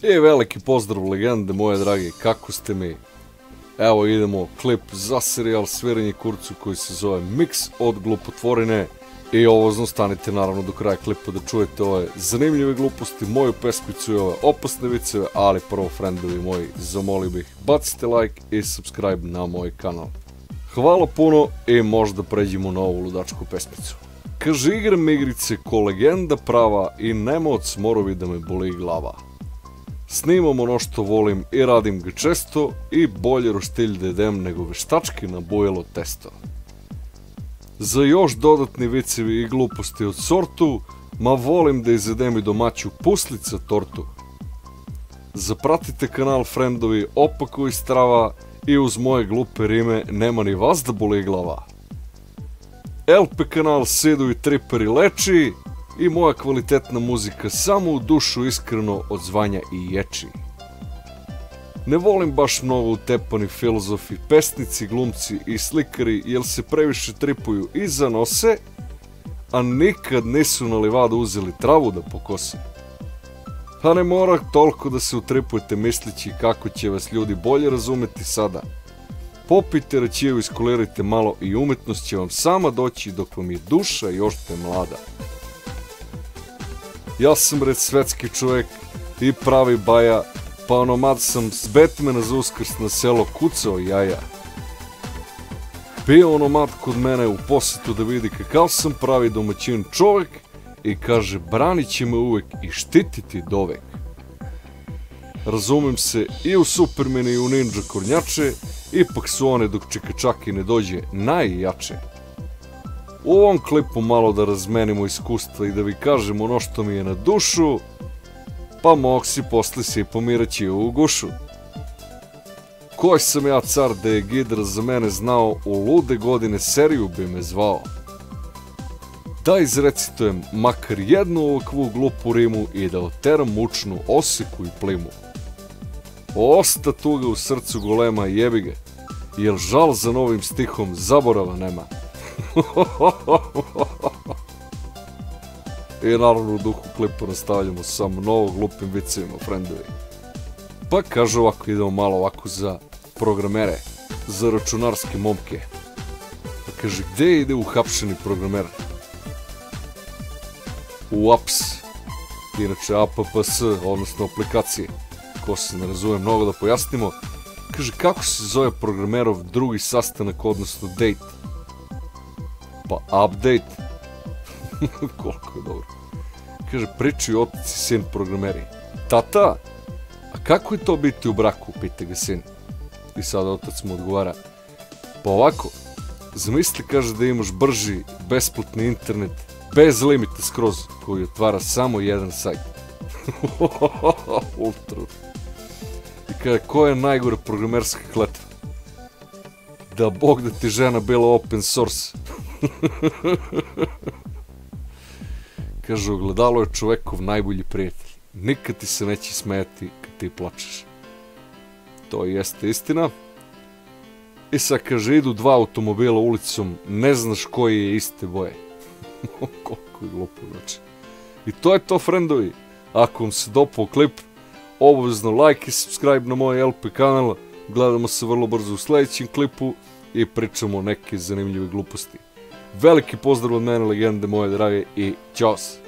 I veliki pozdrav legende moje drage, kako ste mi? Evo idemo klip za serijal Sviranje kurcu koji se zove Miks od glupotvorine. I ovo stanite naravno do kraja klipa da čujete ove zanimljive gluposti, moju pesmicu i ove opasne viceve, ali prvo friendovi moji, zamolio bih bacite like i subscribe na moj kanal. Hvala puno i možda pređemo na ovu ludačku pesmicu. Kaže igram igrice ko legenda prava i nema od smorovi da me boli glava. Snimam ono što volim i radim ga često i bolje roštilj da jedem nego veštački na bojelo testo. Za još dodatni vicevi i gluposti od sortu, ma volim da izjedem i domaću puslica tortu. Zapratite kanal friendovi opako i strava i uz moje glupe rime nema ni vas da boli glava. LP kanal Sedu i Triperi leči i moja kvalitetna muzika samo u dušu iskreno odzvanja i ječi. Ne volim baš mnogo utepani filozofi, pesnici, glumci i slikari jer se previše tripuju i zanose, a nikad nisu na livadu uzeli travu da pokose. Pa ne mora toliko da se utripujete mislići kako će vas ljudi bolje razumeti sada. Popijte račiju, iskulirajte malo i umetnost će vam sama doći dok vam je duša još te mlada. Ja sam red svetski čovjek i pravi baja, pa onomad sam s Batmana za Uskrs na selo kucao jaja. Bio onomad kod mene u posetu da vidi kakav sam pravi domaćin čovjek i kaže branit će me uvek i štititi dovek. Razumem se i u Supermene i u Ninja kornjače, ipak su one dok čekačaki ne dođe najjače. U ovom klipu malo da razmenimo iskustva i da vi kažem ono što mi je na dušu, pa mog si posle si pomiraći u gušu. Koji sam ja car da je Gidra za mene znao, u lude godine seriju bi me zvao. Da izrecitujem makar jednu ovakvu glupu rimu i da oteram mučnu osiku i plimu. Osta tuga u srcu golema jebi ga, jer žal za novim stihom zaborava nema. I naravno u duhu klipa nastavljamo sa mnogo glupim vicevima, friendovi. Pa kaže ovako, idemo malo ovako za programere, za računarske momke. Pa kaže, gde ide uhapšeni programer? U APS, inače APPS, odnosno aplikacije. Ko se ne razume mnogo da pojasnimo. Kaže, kako se zove programerov drugi sastanak, odnosno date? Pa update. Koliko je dobro. Kaže, pričaju otac i sin programeri. Tata, a kako je to biti u braku, pita ga sin. I sada otac mu odgovara, pa ovako, zamisli, kaže, da imaš brži, besplatni internet, bez limita skroz, koji otvara samo jedan sajt. Ultra. I kaže, koja je najgore programerska kletva? Da Bog da ti žena bila open source. Kaže, ogledalo je čovekov najbolji prijatelj. Nikad ti se neće smejati kad ti plačeš. To jeste istina. I sad kaže, idu dva automobila ulicom, ne znaš koji je iste boje. Koliko je glupo, znači. I to je to, friendovi. Ako vam se dopao klip, obavezno like i subscribe na moj LP kanal. Gledamo se vrlo brzo u sljedećem klipu i pričamo o neke zanimljive gluposti. Veliki pozdrav od mene, legende moje drage, i ćao se!